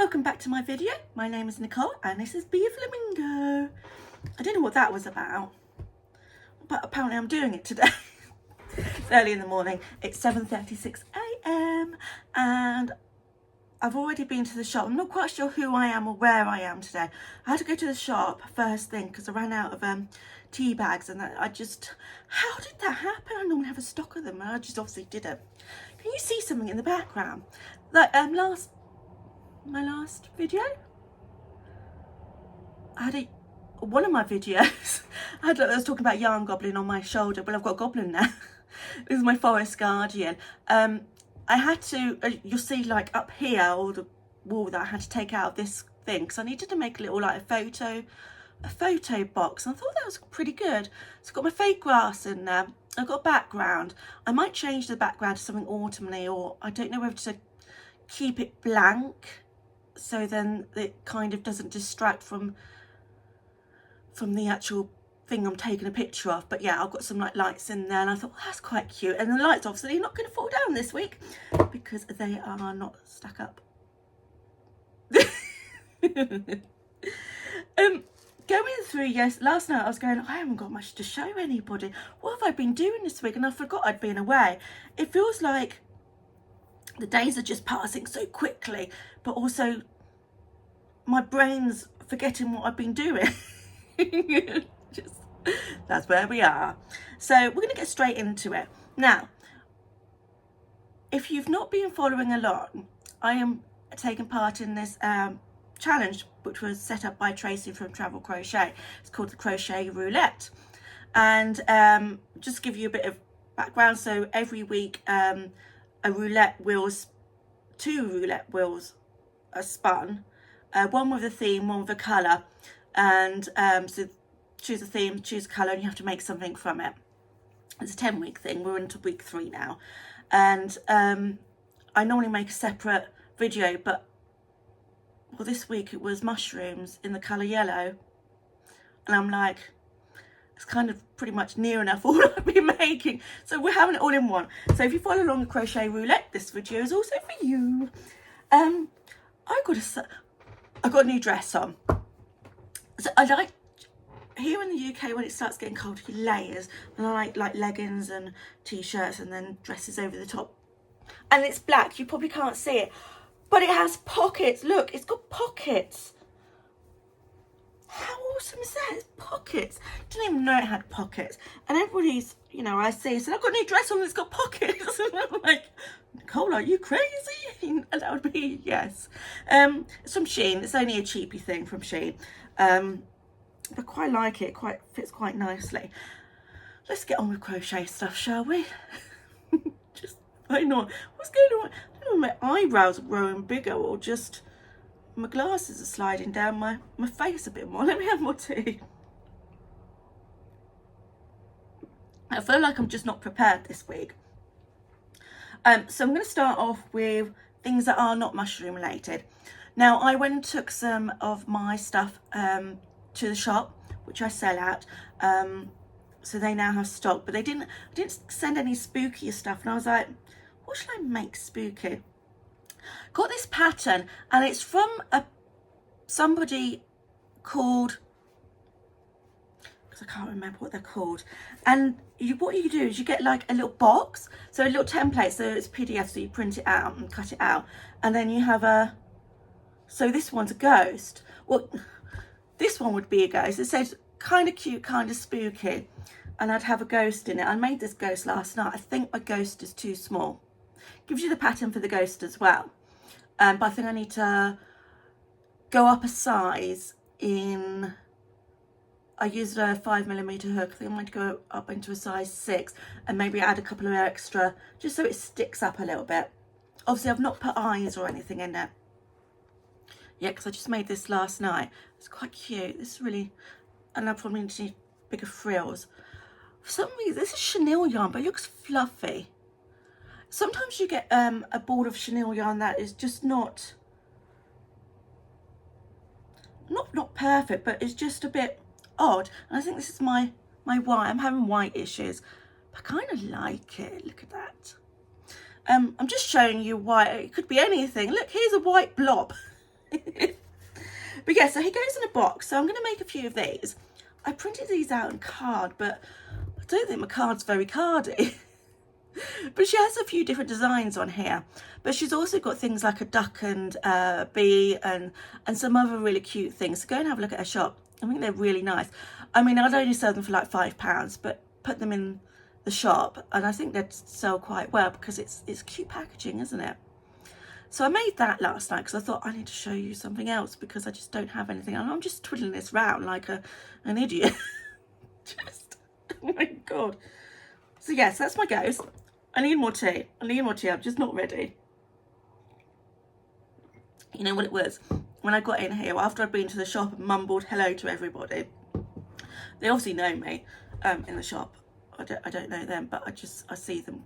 Welcome back to my video. My name is Nicole and this is Be a Flamingo. I don't know what that was about, but apparently I'm doing it today. It's early in the morning. It's 7:36 a.m. and I've already been to the shop. I'm not quite sure who I am or where I am today. I had to go to the shop first thing because I ran out of tea bags, and how did that happen? I normally have a stock of them and I just obviously didn't. Can you see something in the background? Like my last video, I had one of my videos I was talking about yarn goblin on my shoulder. Well, I've got a goblin now. This is my forest guardian. I had to you'll see like up here, all the wall that I had to take out of this thing because I needed to make a little like a photo box, and I thought that was pretty good. So I've got my fake grass in there. I've got a background. I might change the background to something autumny, or I don't know whether to keep it blank so then it kind of doesn't distract from the actual thing I'm taking a picture of. But yeah, I've got some like lights in there, and I thought, well, that's quite cute. And the lights obviously are not going to fall down this week because they are not stuck up. Going through, last night I was going, I haven't got much to show anybody. What have I been doing this week? And I forgot I'd been away. It feels like the days are just passing so quickly, but also my brain's forgetting what I've been doing. That's where we are. So we're going to get straight into it. Now, if you've not been following along, I am taking part in this challenge which was set up by Tracy from Travel Crochet. It's called the Crochet Roulette, and just give you a bit of background. So every week two roulette wheels are spun, one with a theme, one with a colour, and so choose a theme, choose a colour, and you have to make something from it. It's a 10-week thing. We're into week 3 now, and I normally make a separate video, but well, this week it was mushrooms in the colour yellow, and I'm like, it's kind of pretty much near enough all I've been making, so we're having it all in one. So if you follow along the Crochet Roulette, this video is also for you. I got a new dress on. So I like, here in the UK when it starts getting cold, you layers, and I like leggings and t-shirts and then dresses over the top. And it's black, you probably can't see it, but it has pockets. Look, it's got pockets. How awesome is that? It's pockets. Didn't even know it had pockets. And everybody's, I say, so I've got a new dress on that's got pockets. And I'm like, Nicole, are you crazy? And that would be yes. It's from Shein. It's only a cheapy thing from Shein. But quite like it. Quite fits quite nicely. Let's get on with crochet stuff, shall we? Just, why not? What's going on? I don't know if my eyebrows are growing bigger or just my glasses are sliding down my face a bit more. Let me have more tea. I feel like I'm just not prepared this week. So I'm going to start off with things that are not mushroom related. Now, I went and took some of my stuff to the shop, which I sell at. So they now have stock, but I didn't send any spooky stuff. And I was like, what should I make spooky? Got this pattern, and it's from somebody called, because I can't remember what they're called. And what you do is you get like a little box, so a little template, so it's PDF, so you print it out and cut it out, and then you have so this one's a ghost. Well, this one would be a ghost. It says kind of cute, kind of spooky, and I'd have a ghost in it. I made this ghost last night. I think my ghost is too small. Gives you the pattern for the ghost as well, but I think I need to go up a size in, I used a 5mm hook. I think I'm going to go up into a size 6 and maybe add a couple of extra just so it sticks up a little bit. Obviously I've not put eyes or anything in it yet because I just made this last night. It's quite cute. This is really, and I probably need bigger frills. For some reason, this is chenille yarn, but it looks fluffy. Sometimes you get a ball of chenille yarn that is just not perfect, but it's just a bit odd. And I think this is my white. I'm having white issues, but I kind of like it. Look at that. I'm just showing you white. It could be anything. Look, here's a white blob. But yeah, so he goes in a box. So I'm going to make a few of these. I printed these out on card, but I don't think my card's very cardy. But she has a few different designs on here. But she's also got things like a duck and a bee and some other really cute things. So go and have a look at her shop. I think they're really nice. I mean, I'd only sell them for like £5, but put them in the shop and I think they'd sell quite well because it's cute packaging, isn't it? So I made that last night because I thought I need to show you something else because I just don't have anything. And I'm just twiddling this round like an idiot. Just, oh my God. So yes, that's my ghost. I need more tea. I'm just not ready. You know what it was? When I got in here, after I'd been to the shop and mumbled hello to everybody, they obviously know me in the shop. I don't know them, but I see them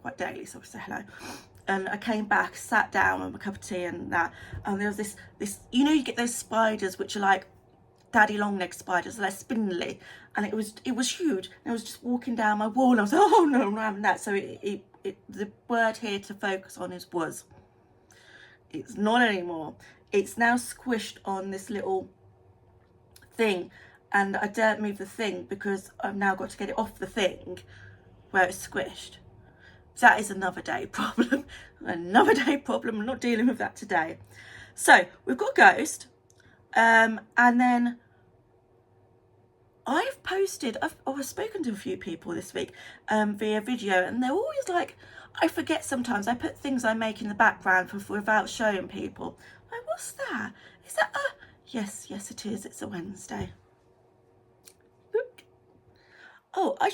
quite daily, so I say hello. And I came back, sat down with a cup of tea and that, and there was this, you know, you get those spiders which are like daddy long leg spiders, they're spindly, and it was huge. And I was just walking down my wall and I was like, oh no, I'm not having that. So the word here to focus on is was. It's not anymore. It's now squished on this little thing, and I daren't move the thing because I've now got to get it off the thing where it's squished. That is another day problem. Another day problem. I'm not dealing with that today. So we've got Ghost. And then I've spoken to a few people this week via video, and they're always like, I forget sometimes. I put things I make in the background without showing people. Like, what's that? Is that a... Yes, it is. It's a Wednesday. Oh, I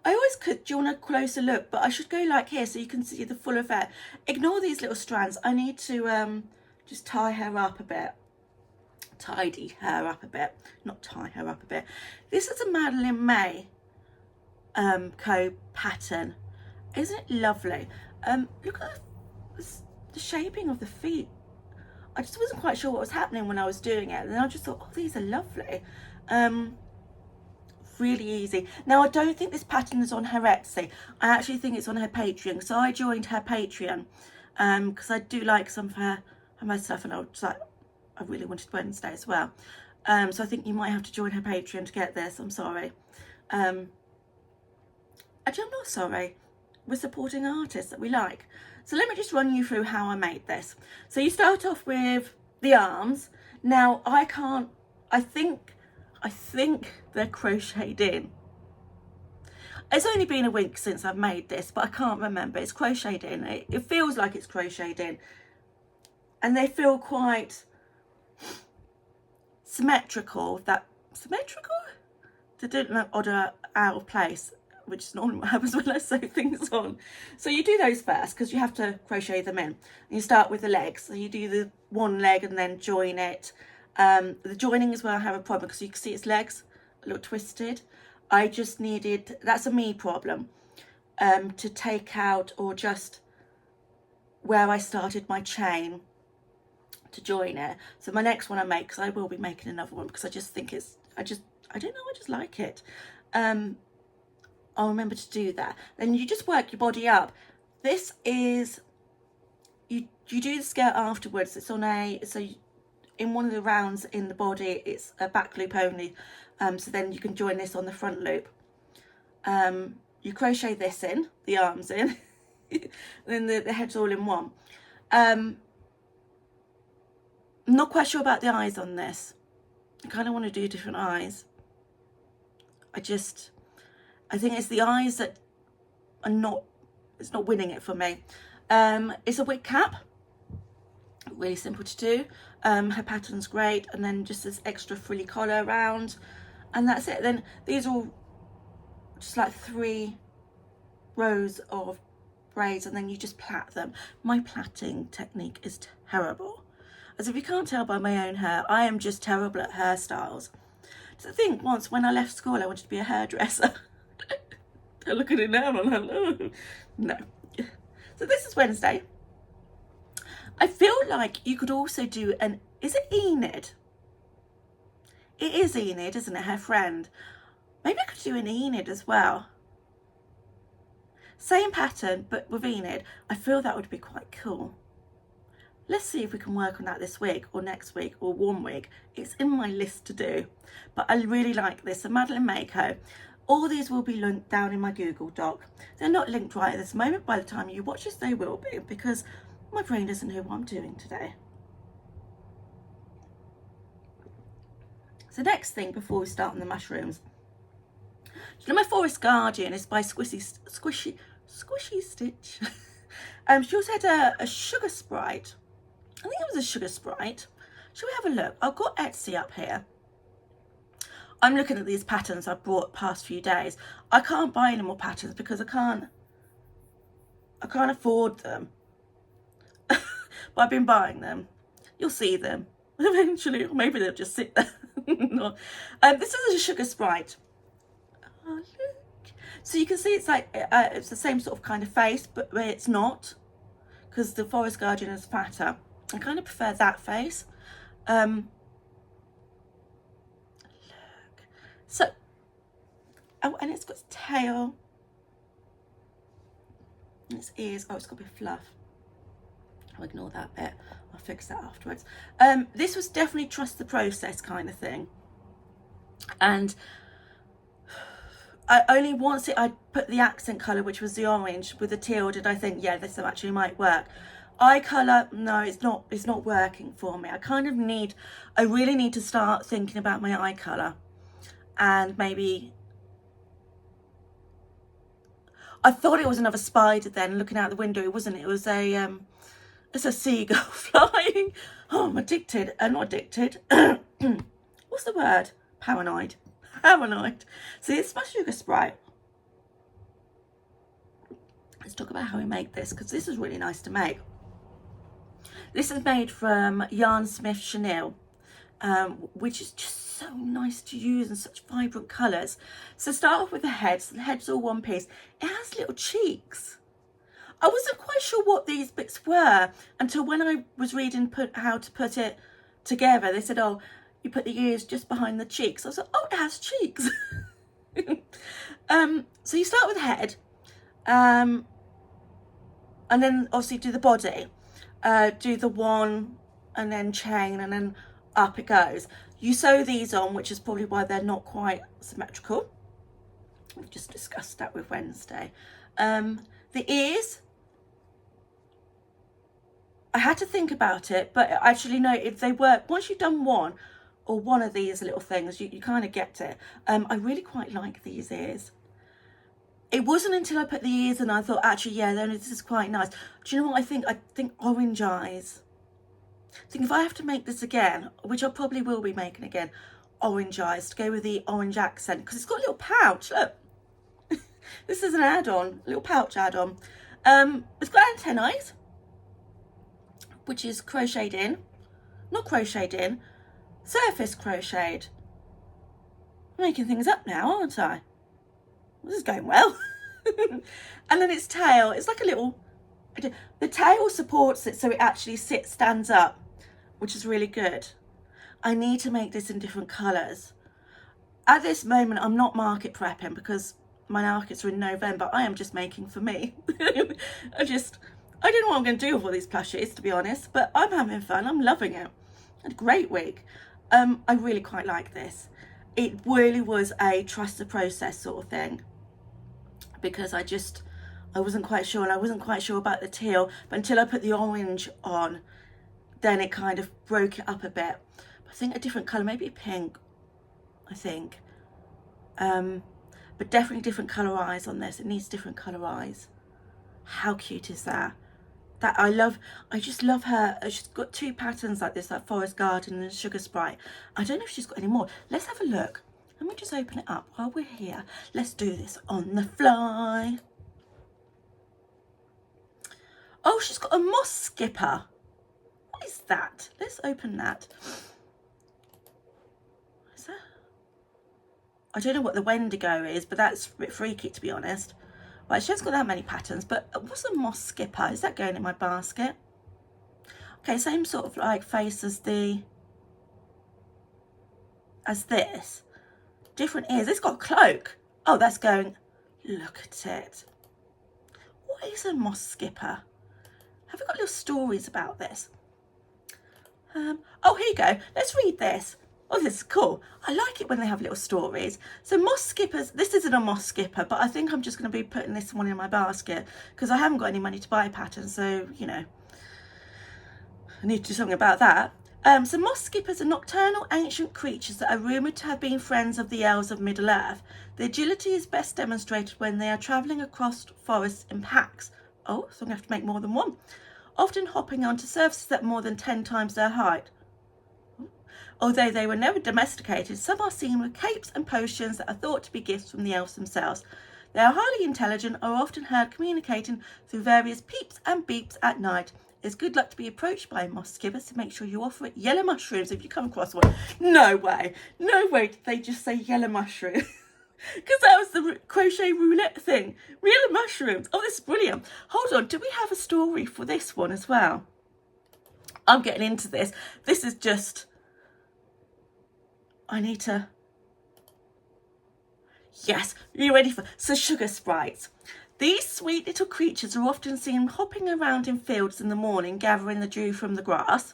always could do you want a closer look, but I should go like here so you can see the full effect. Ignore these little strands. I need to just tie her up a bit. Tidy her up a bit. Not tie her up a bit. This is a Madeline May Co pattern. Isn't it lovely? Look at the shaping of the feet. I just wasn't quite sure what was happening when I was doing it. And then I just thought, oh, these are lovely. Really easy. Now I don't think this pattern is on her Etsy. I actually think it's on her Patreon. So I joined her Patreon because I do like some of her stuff, and I was like, I really wanted Wednesday as well. So I think you might have to join her Patreon to get this. I'm sorry. Actually, I'm not sorry. We're supporting artists that we like. So let me just run you through how I made this. So you start off with the arms. Now I think they're crocheted in. It's only been a week since I've made this, but I can't remember. It's crocheted in. It feels like it's crocheted in. And they feel quite symmetrical. Symmetrical? They don't look odd or out of place, which is normally what happens when I sew things on. So you do those first because you have to crochet them in. And you start with the legs. So you do the one leg and then join it. The joining is where I have a problem because you can see its legs a little twisted. I just needed, that's a me problem, to take out or just where I started my chain to join it. So my next one I make, because I will be making another one because I just think it's, I don't know, I just like it. I'll remember to do that. Then you just work your body up. This is, you do the skirt afterwards. It's on in one of the rounds in the body, it's a back loop only. So then you can join this on the front loop. You crochet this in, the arms in, then the head's all in one. I'm not quite sure about the eyes on this. I kind of want to do different eyes. I think it's the eyes that are it's not winning it for me. It's a wig cap. Really simple to do. Her pattern's great, and then just this extra frilly collar around, and that's it. Then these are all just like 3 rows of braids, and then you just plait them. My plaiting technique is terrible. As if you can't tell by my own hair, I am just terrible at hairstyles. So I think once when I left school I wanted to be a hairdresser. I look at it now and I'm like, no. So this is Wednesday. I feel like you could also do is it Enid? It is Enid, isn't it? Her friend. Maybe I could do an Enid as well. Same pattern, but with Enid. I feel that would be quite cool. let's see if we can work on that this week or next week or 1 week. It's in my list to do, but I really like this. So Madeline Mako. All these will be linked down in my Google Doc. They're not linked right at this moment. By the time you watch this, they will be, because my brain doesn't know what I'm doing today. So next thing before we start on the mushrooms, you know, my Forest Guardian is by Squishy Stitch. She also had a sugar sprite. I think it was a sugar sprite. Shall we have a look? I've got Etsy up here. I'm looking at these patterns I've bought past few days. I can't buy any more patterns because I can't afford them. But I've been buying them. You'll see them eventually, or maybe they'll just sit there. No. This is a sugar sprite. Oh, look. So you can see it's like it's the same sort of kind of face, but it's not, because the Forest Guardian is fatter. I kind of prefer that face. Look. So, oh, and it's got its tail. And its ears. Oh, it's got a bit of fluff. I'll ignore that bit. I'll fix that afterwards. This was definitely trust the process kind of thing. And I only once I put the accent colour, which was the orange, with the teal, did I think, yeah, this actually might work. Eye colour, no, it's not working for me. I really need to start thinking about my eye colour. And maybe, I thought it was another spider then, looking out the window. It wasn't. It was it's a seagull flying. Oh, I'm addicted. Not addicted. What's the word? Paranoid. Paranoid. See, it's my sugar sprite. Let's talk about how we make this, because this is really nice to make. This is made from Yarn Smith Chenille, which is just so nice to use in such vibrant colours. So start off with the head. So the head's all one piece. It has little cheeks. I wasn't quite sure what these bits were until when I was reading how to put it together. They said, oh, you put the ears just behind the cheeks. I was like, oh, it has cheeks. So you start with the head, and then obviously do the body. Do the one and then chain, and then up it goes. You sew these on, which is probably why they're not quite symmetrical. We've just discussed that with Wednesday. The ears, I had to think about it, but actually no, if they work, once you've done one of these little things, you kind of get it. I really quite like these ears. It wasn't until I put the ears in I thought, actually, yeah, then this is quite nice. Do you know what I think? I think orange eyes. I think if I have to make this again, which I probably will be making again, orange eyes to go with the orange accent, because it's got a little pouch. Look, this is an add-on, little pouch add-on. It's got antennae, which is crocheted in, not crocheted in, surface crocheted. I'm making things up now, aren't I? This is going well. And then its tail, it's like a little, the tail supports it so it actually stands up, which is really good. I need to make this in different colours. At this moment, I'm not market prepping because my markets are in November. I am just making for me. I don't know what I'm going to do with all these plushies, to be honest, but I'm having fun. I'm loving it. I had a great week. I really quite like this. It really was a trust the process sort of thing, because I wasn't quite sure, and I wasn't quite sure about the teal, but until I put the orange on, then it kind of broke it up a bit. But I think a different colour, maybe pink, I think. But definitely different colour eyes on this. It needs different colour eyes. How cute is that? I just love her. She's got two patterns like this, like Forest Garden and Sugar Sprite. I don't know if she's got any more. Let's have a look. Let me just open it up while we're here. Let's do this on the fly. Oh, she's got a moss skipper. What is that? Let's open that. What is that? I don't know what the Wendigo is, but that's a bit freaky, to be honest. Right, she hasn't got that many patterns, but what's a moss skipper? Is that going in my basket? Okay, same sort of like face as this. Different ears. It's got a cloak. Oh, that's going. Look at it. What is a moss skipper? Have we got little stories about this? Oh, here you go. Let's read this. Oh, this is cool. I like it when they have little stories. So moss skippers, this isn't a moss skipper, but I think I'm just going to be putting this one in my basket because I haven't got any money to buy a pattern. So, you know, I need to do something about that. So moss skippers are nocturnal ancient creatures that are rumoured to have been friends of the elves of Middle Earth. Their agility is best demonstrated when they are travelling across forests in packs. Oh, so I'm going to have to make more than one. Often hopping onto surfaces that are more than 10 times their height. Although they were never domesticated, some are seen with capes and potions that are thought to be gifts from the elves themselves. They are highly intelligent, are often heard communicating through various peeps and beeps at night. It's good luck to be approached by a moss skipper, so make sure you offer it yellow mushrooms if you come across one. No way did they just say yellow mushrooms. Because that was the crochet roulette thing. Yellow mushrooms. Oh, this is brilliant. Hold on, do we have a story for this one as well? I'm getting into this. This is just... I need to... Yes, are you ready for... So sugar sprites. These sweet little creatures are often seen hopping around in fields in the morning, gathering the dew from the grass.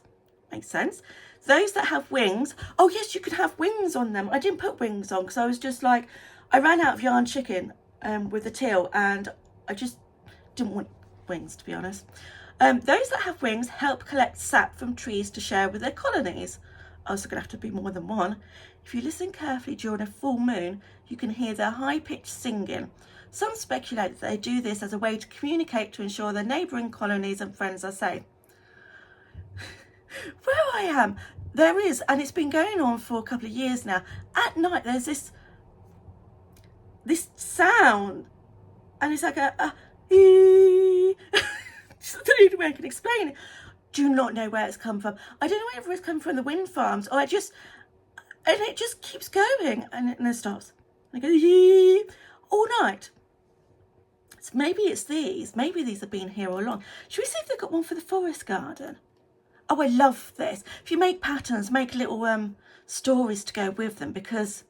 Makes sense. Those that have wings... Oh, yes, you can have wings on them. I didn't put wings on because I was just like... I ran out of yarn chicken with the teal and I just didn't want wings, to be honest. Those that have wings help collect sap from trees to share with their colonies. Also going to have to be more than one. If you listen carefully during a full moon, you can hear their high-pitched singing. Some speculate that they do this as a way to communicate to ensure their neighbouring colonies and friends are safe. Where I am, there is, and it's been going on for a couple of years now. At night, there's this sound, and it's like a just the only way I can explain it. Do not know where it's come from. I don't know whether it's come from the wind farms or it just keeps going and it stops. And it goes all night. So maybe it's these. Maybe these have been here all along. Should we see if they've got one for the forest garden? Oh, I love this. If you make patterns, make little stories to go with them, because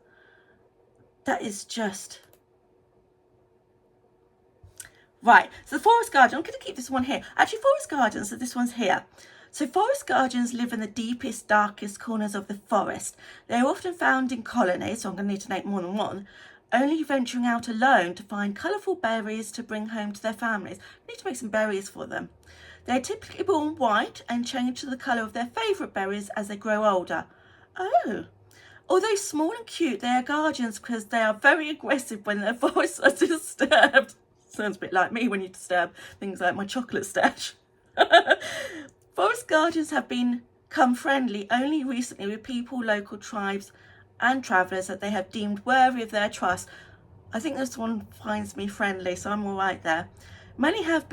that is just... Right, so the forest garden, I'm going to keep this one here. Actually, forest gardens, so this one's here. So forest gardens live in the deepest, darkest corners of the forest. They are often found in colonies, so I'm going to need to make more than one, only venturing out alone to find colourful berries to bring home to their families. I need to make some berries for them. They are typically born white and change to the colour of their favourite berries as they grow older. Oh. Although small and cute, they are guardians because they are very aggressive when their forests are disturbed. Sounds a bit like me when you disturb things like my chocolate stash. Forest guardians have become friendly only recently with people, local tribes and travellers that they have deemed worthy of their trust. I think this one finds me friendly, so I'm all right there. Many have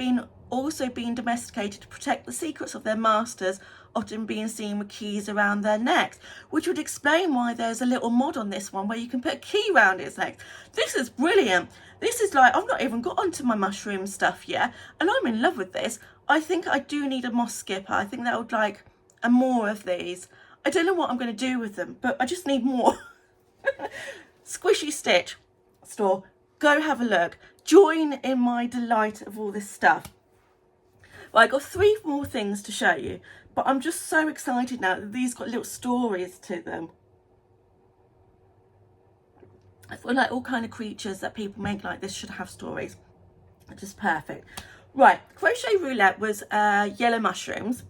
also been domesticated to protect the secrets of their masters, often being seen with keys around their necks, which would explain why there's a little mod on this one where you can put a key around its neck. This is brilliant. This is like, I've not even got onto my mushroom stuff yet, and I'm in love with this. I think I do need a moss skipper. I think that would like a more of these. I don't know what I'm going to do with them, but I just need more. Squishy Stitch store. Go have a look. Join in my delight of all this stuff. Well, I got 3 more things to show you, but I'm just so excited now that these got little stories to them. I feel like all kind of creatures that people make like this should have stories. It's just perfect. Right, Crochet Roulette was yellow mushrooms.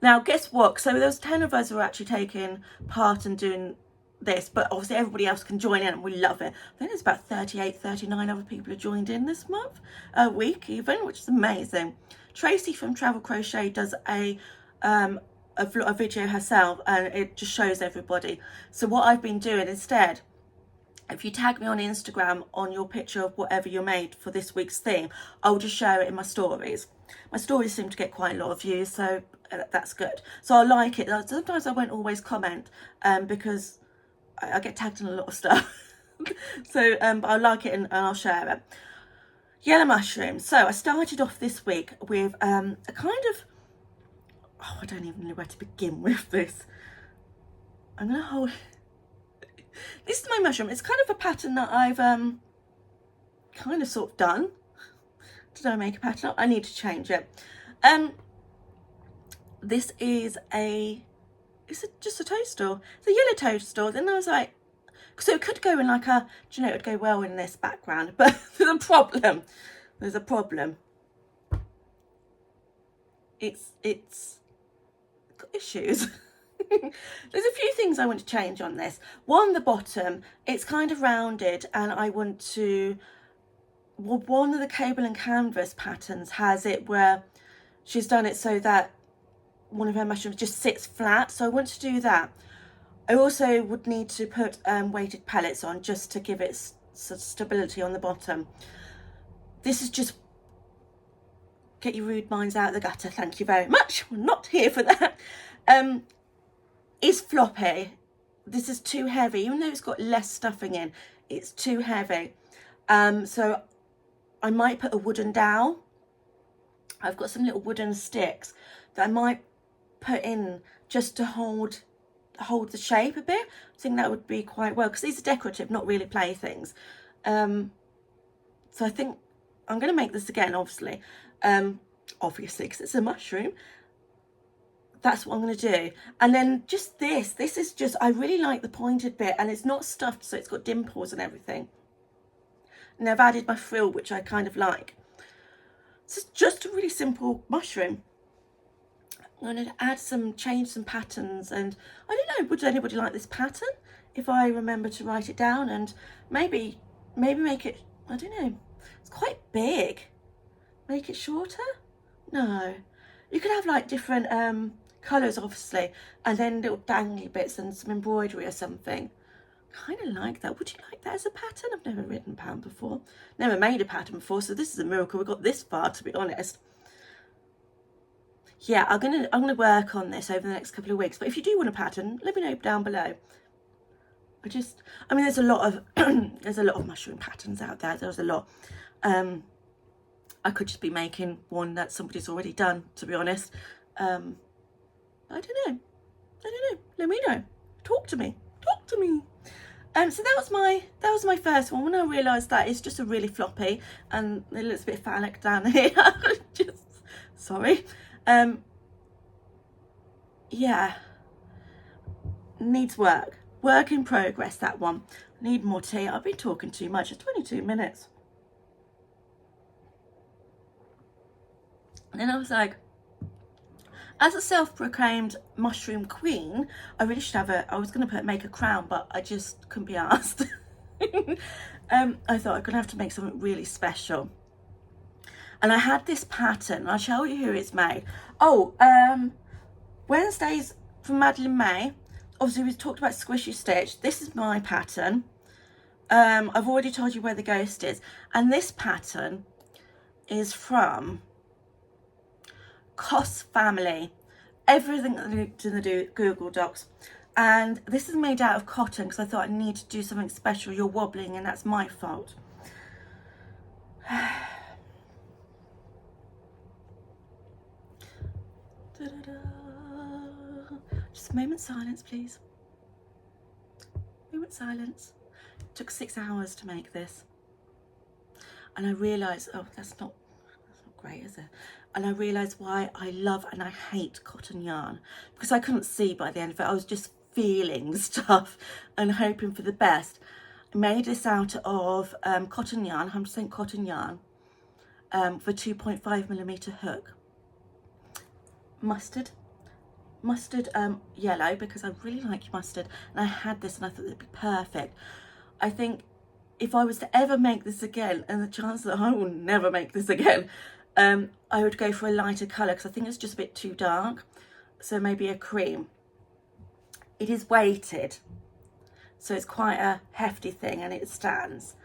Now, guess what? So there was 10 of us who were actually taking part and doing this, but obviously everybody else can join in and we love it. I think there's about 38, 39 other people who joined in this month, a week even, which is amazing. Tracy from Travel Crochet does a video herself, and it just shows everybody. So what I've been doing instead, if you tag me on Instagram on your picture of whatever you made for this week's theme, I'll just share it in my stories. My stories seem to get quite a lot of views, so that's good. So I like it. Sometimes I won't always comment because I get tagged in a lot of stuff. So but I like it and I'll share it. Yellow mushrooms. So I started off this week with a kind of... Oh, I don't even know where to begin with this. I'm going to hold... This is my mushroom. It's kind of a pattern that I've kind of sort of done. Did I make a pattern? I need to change it. This is a it's just a toadstool. It's a yellow toadstool. Then I was like, so it could go in like a, do you know, it would go well in this background, but there's a problem. There's a problem. It's got issues. There's a few things I want to change on this. One, the bottom, it's kind of rounded, and I want to, well, one of the cable and canvas patterns has it where she's done it so that one of her mushrooms just sits flat, so I want to do that. I also would need to put weighted pellets on just to give it stability on the bottom. This is just, get your rude minds out of the gutter, thank you very much, we're not here for that. It's floppy. This is too heavy, even though it's got less stuffing in, it's too heavy. So I might put a wooden dowel. I've got some little wooden sticks that I might put in just to hold the shape a bit. I think that would be quite well, because these are decorative, not really playthings. So I think I'm going to make this again, obviously, because it's a mushroom. That's what I'm going to do. And then just this is just, I really like the pointed bit, and it's not stuffed, so it's got dimples and everything. And I've added my frill, which I kind of like. This is just a really simple mushroom. I'm going to add change some patterns, and I don't know, would anybody like this pattern if I remember to write it down, and maybe make it, I don't know, it's quite big. Make it shorter? No. You could have like different colours, obviously, and then little dangly bits and some embroidery or something. Kind of like that. Would you like that as a pattern? I've never written a pattern before, never made a pattern before, so this is a miracle we got this far, to be honest. Yeah, I'm gonna work on this over the next couple of weeks, but if you do want a pattern, let me know down below. I mean, there's a lot of there's a lot of mushroom patterns out there. There's a lot. I could just be making one that somebody's already done, to be honest. I don't know. Let me know. Talk to me. So that was my first one. When I realised that it's just a really floppy, and it looks a bit phallic down here. Just sorry. Yeah, needs work in progress, that one. Need more tea. I've been talking too much. It's 22 minutes. And then I was like, as a self-proclaimed mushroom queen, I really should have I was going to make a crown, but I just couldn't be asked. I thought I'm going to have to make something really special. And I had this pattern. I'll show you who it's made. Oh, Wednesdays from Madeline May. Obviously, we talked about squishy stitch. This is my pattern. I've already told you where the ghost is. And this pattern is from Koss Family. Everything linked in the Google Docs. And this is made out of cotton, because I thought I need to do something special. You're wobbling, and that's my fault. Just a moment's silence, please. Moment silence. It took 6 hours to make this, and I realised, oh, that's not great, is it? And I realised why I love and I hate cotton yarn, because I couldn't see by the end of it. I was just feeling stuff and hoping for the best. I made this out of cotton yarn, 100% cotton yarn, for 2.5mm hook. Mustard yellow, because I really like mustard, and I had this and I thought it'd be perfect. I think if I was to ever make this again, and the chance that I will never make this again, I would go for a lighter colour, because I think it's just a bit too dark. So maybe a cream. It is weighted, so it's quite a hefty thing, and it stands,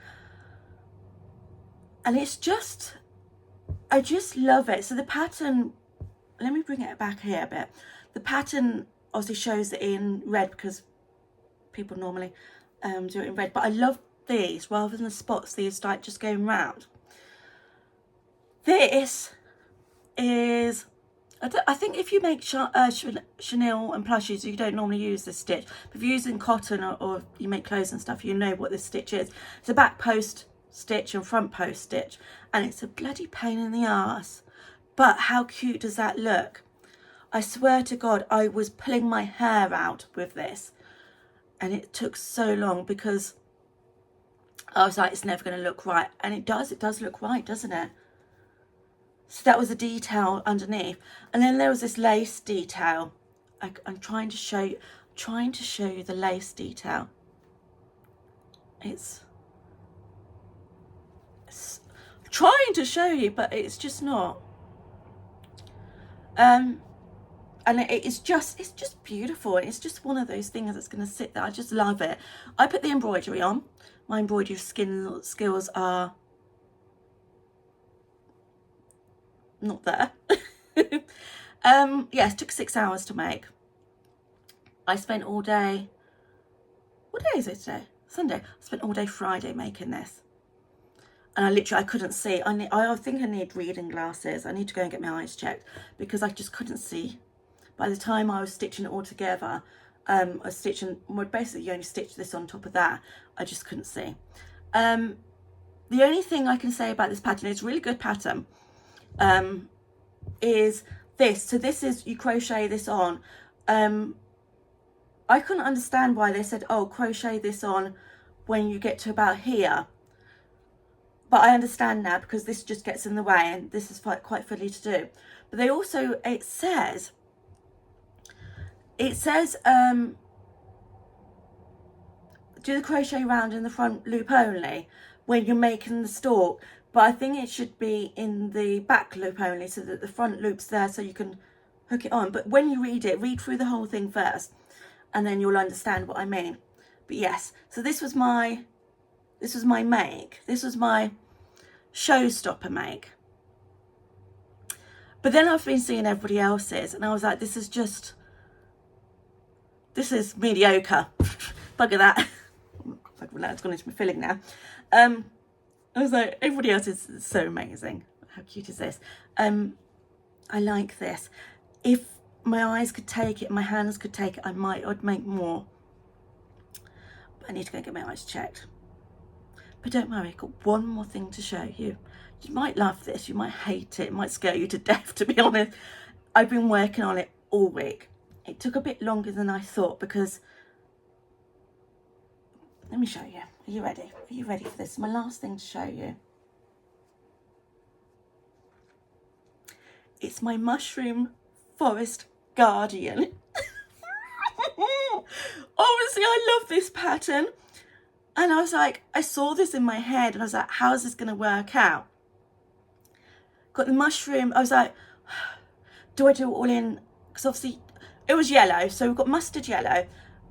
and it's just, I just love it. So the pattern, let me bring it back here a bit. The pattern obviously shows it in red, because people normally do it in red, but I love these rather than the spots, these like just going round. This is, I think if you make Chanel and plushies, you don't normally use this stitch, but if you're using cotton or you make clothes and stuff, you know what this stitch is. It's a back post stitch and front post stitch, and it's a bloody pain in the arse, but how cute does that look? I swear to God, I was pulling my hair out with this, and it took so long because I was like, it's never going to look right. And it does look right, doesn't it? So that was a detail underneath. And then there was this lace detail. I'm trying to show you the lace detail. It's trying to show you, but it's just not. And it's just beautiful. It's just one of those things that's going to sit there. I just love it. I put the embroidery on. My embroidery skills are not there. Yes, it took 6 hours to make. I spent all day, what day is it today? Sunday. I spent all day Friday making this. And I couldn't see. I think I need reading glasses. I need to go and get my eyes checked because I just couldn't see. By the time I was stitching it all together, basically you only stitch this on top of that. I just couldn't see. The only thing I can say about this pattern, it's a really good pattern, is this. So this is, you crochet this on. I couldn't understand why they said, oh, crochet this on when you get to about here. But I understand now because this just gets in the way and this is quite fiddly to do. But they also, it says, do the crochet round in the front loop only when you're making the stalk. But I think it should be in the back loop only so that the front loop's there so you can hook it on. But when you read it, read through the whole thing first and then you'll understand what I mean. But yes, so this was my make. This was my Showstopper make. But then I've been seeing everybody else's and I was like, this is mediocre. Bugger that. It's gone into my filling now. I was like, everybody else is so amazing. How cute is this? I like this. If my eyes could take it, my hands could take it, I'd make more. But I need to go and get my eyes checked. But don't worry, I've got one more thing to show you. You might love this, you might hate it, it might scare you to death, to be honest. I've been working on it all week. It took a bit longer than I thought because, let me show you. Are you ready? Are you ready for this? My last thing to show you. It's my Mushroom Forest Guardian. Obviously, I love this pattern. And I was like, I saw this in my head and I was like, how is this going to work out? Got the mushroom. I was like, do I do it all in? Because obviously it was yellow. So we've got mustard yellow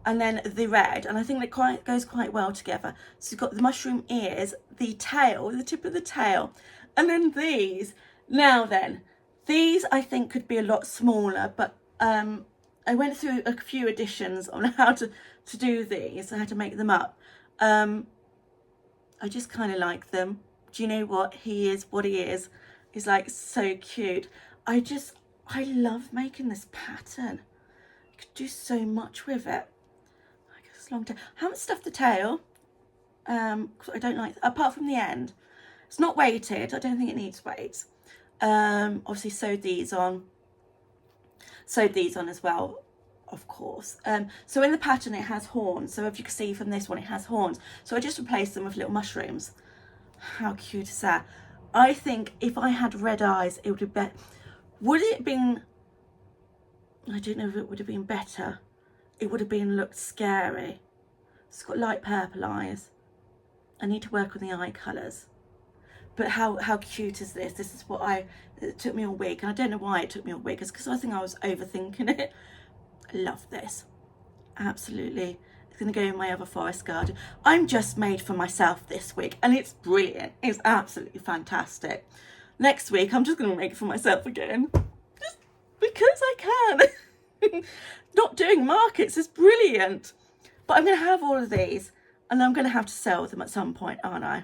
and then the red. And I think that goes quite well together. So you've got the mushroom ears, the tail, the tip of the tail, and then these. Now then, these I think could be a lot smaller, but I went through a few editions on how to do these, how to make them up. I just kind of like them. Do you know what? He is what he is. He's like so cute. I love making this pattern. You could do so much with it. I guess it's long tail. I haven't stuffed the tail. I don't like, apart from the end. It's not weighted. I don't think it needs weights. Obviously sewed these on as well, of course. So in the pattern it has horns, so if you can see from this one it has horns, so I just replaced them with little mushrooms. How cute is that? I think if I had red eyes it would have been, would it have been, I don't know if it would have been better, it would have been looked scary. It's got light purple eyes. I need to work on the eye colours. But how cute is this? This is what it took me a week. And I don't know why it took me a week. It's because I think I was overthinking it. I love this. Absolutely. It's going to go in my other forest garden. I'm just made for myself this week. And it's brilliant. It's absolutely fantastic. Next week, I'm just going to make it for myself again. Just because I can. Not doing markets is brilliant. But I'm going to have all of these. And I'm going to have to sell them at some point, aren't I?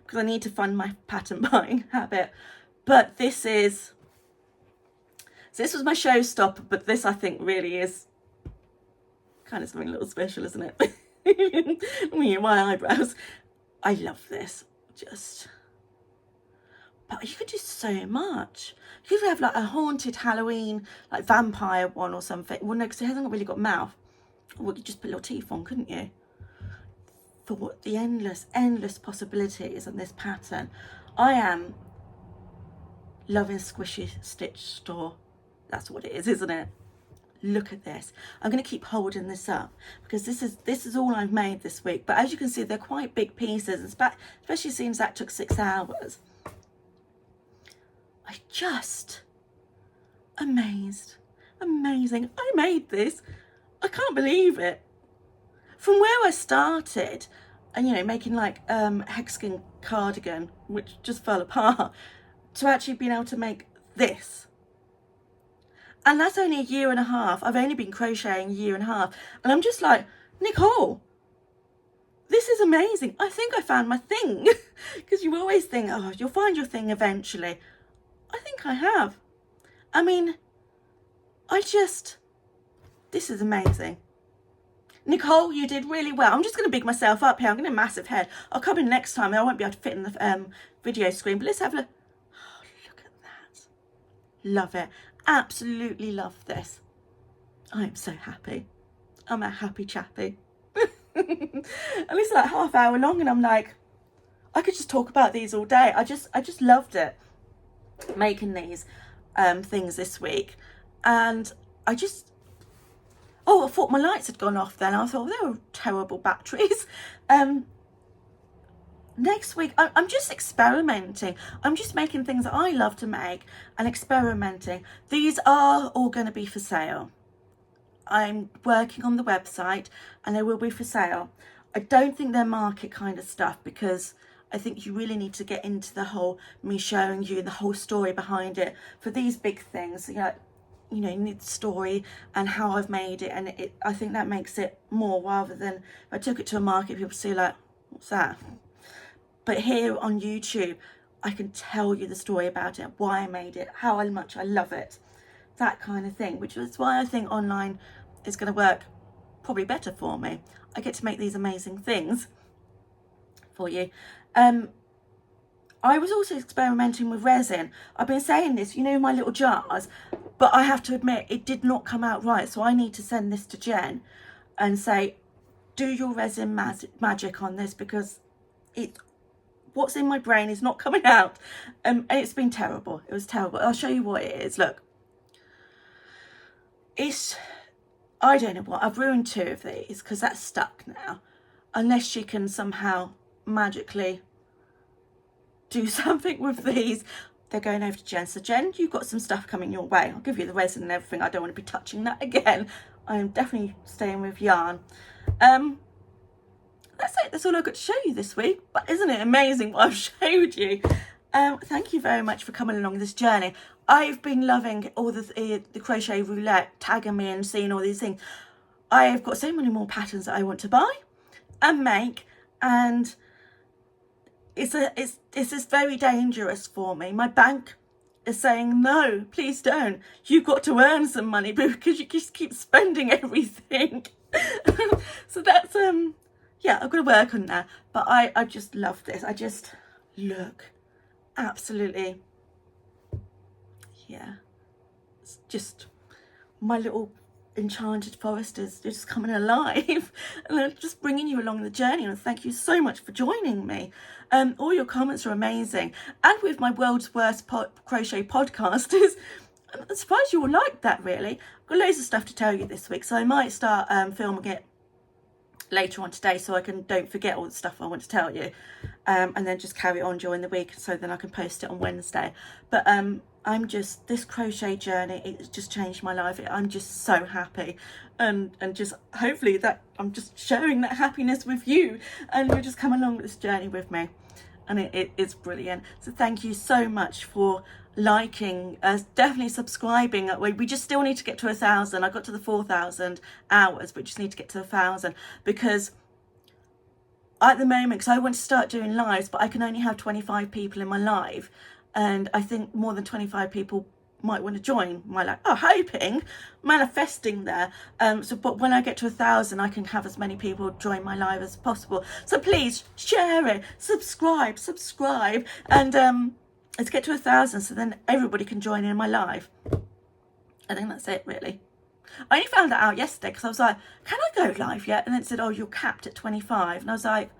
Because I need to fund my pattern buying habit. But this was my Showstopper, but this I think really is kind of something a little special, isn't it? My eyebrows. I love this. Just But you could do so much. You could have like a haunted Halloween, like vampire one or something. Well, no, because it hasn't really got a mouth. Well, you could just put little teeth on, couldn't you? For what the endless possibilities in this pattern. I am loving Squishy Stitch Store. That's what it is, isn't it? Look at this. I'm going to keep holding this up because this is all I've made this week. But as you can see, they're quite big pieces, especially since that took 6 hours. I just amazing. I made this. I can't believe it. From where I started, and you know, making like hexagon cardigan, which just fell apart, to actually being able to make this. And that's only 1.5 years. I've only been crocheting 1.5 years. And I'm just like, Nicole, this is amazing. I think I found my thing. Because you always think, oh, you'll find your thing eventually. I think I have. I mean, this is amazing. Nicole, you did really well. I'm just going to big myself up here. I'm going to massive head. I'll come in next time. I won't be able to fit in the video screen. But let's have a look. Oh, look at that. Love it. Absolutely love this. I'm so happy. I'm a happy chappy. And it's like half hour long and I'm like, I could just talk about these all day. I just loved it, making these things this week. And I thought my lights had gone off then. I thought they were terrible batteries. Next week, I'm just experimenting. I'm just making things that I love to make and experimenting. These are all going to be for sale. I'm working on the website and they will be for sale. I don't think they're market kind of stuff because I think you really need to get into the whole me showing you the whole story behind it. For these big things, you know, you need the story and how I've made it, and I think that makes it more, rather than if I took it to a market, people see like, what's that? But here on YouTube, I can tell you the story about it, why I made it, how much I love it, that kind of thing, which is why I think online is going to work probably better for me. I get to make these amazing things for you. I was also experimenting with resin. I've been saying this, you know, my little jars, but I have to admit it did not come out right. So I need to send this to Jen and say, do your resin magic on this, because what's in my brain is not coming out. And it's been terrible. It was terrible. I'll show you what it is. Look. I don't know what. I've ruined 2 of these because that's stuck now. Unless she can somehow magically do something with these. They're going over to Jen. So Jen, you've got some stuff coming your way. I'll give you the resin and everything. I don't want to be touching that again. I am definitely staying with yarn. That's it. That's all I've got to show you this week. But isn't it amazing what I've showed you? Thank you very much for coming along this journey. I've been loving all the crochet roulette, tagging me and seeing all these things. I've got so many more patterns that I want to buy and make, and it's just very dangerous for me. My bank is saying, no, please don't. You've got to earn some money because you just keep spending everything. So that's yeah, I've got to work on that. But I just love this. I just look absolutely, yeah, it's just my little enchanted forest is just coming alive. And I'm just bringing you along the journey, and thank you so much for joining me. All your comments are amazing, and with my world's worst crochet podcasters, I'm surprised you all liked that. Really, I've got loads of stuff to tell you this week, so I might start filming it later on today so I don't forget all the stuff I want to tell you, and then just carry on during the week so then I can post it on Wednesday. But this crochet journey, it's just changed my life. I'm just so happy, and just hopefully that I'm just sharing that happiness with you, and you'll just come along this journey with me, and it's brilliant. So thank you so much for liking, definitely subscribing. We just still need to get to 1,000. I got to the 4,000 hours, but just need to get to 1,000, because at the moment, because I want to start doing lives, but I can only have 25 people in my live, and I think more than 25 people might want to join my live. Hoping, manifesting there. But when I get to 1,000, I can have as many people join my live as possible. So please share it, subscribe, and Let's get to 1,000 so then everybody can join in my live. I think that's it, really. I only found that out yesterday because I was like, can I go live yet? And then it said, oh, you're capped at 25. And I was like,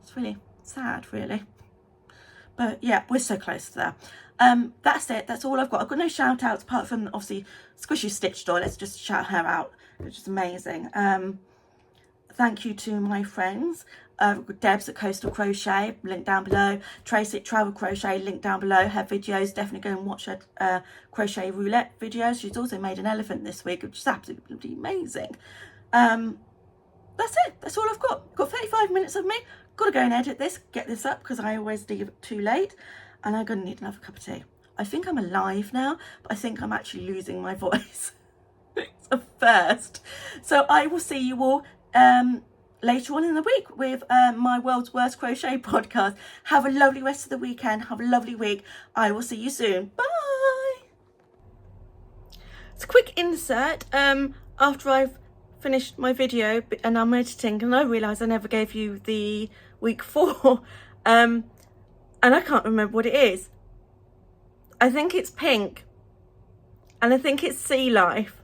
it's really sad, really. But yeah, we're so close to that. That's it. That's all I've got. I've got no shout outs apart from obviously Squishy Stitch Doll. Let's just shout her out, which is amazing. Thank you to my friends. Deb's at Coastal Crochet, link down below. Tracy at Travel Crochet, link down below. Her videos, definitely go and watch her crochet roulette videos. She's also made an elephant this week, which is absolutely amazing. That's it. That's all I've got. Got 35 minutes of me. Got to go and edit this, get this up, because I always leave it too late. And I'm going to need another cup of tea. I think I'm alive now, but I think I'm actually losing my voice. It's a first. So I will see you all later on in the week with my World's Worst Crochet podcast. Have a lovely rest of the weekend. Have a lovely week. I will see you soon. Bye. It's a quick insert after I've finished my video and I'm editing, and I realise I never gave you the week 4 and I can't remember what it is. I think it's pink and I think it's sea life.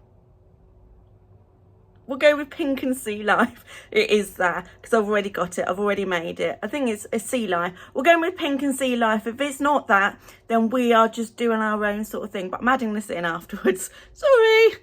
We'll go with pink and sea life. It is that because I've already got it. I've already made it. I think it's a sea life. We're going with pink and sea life. If it's not that, then we are just doing our own sort of thing. But I'm adding this in afterwards. Sorry.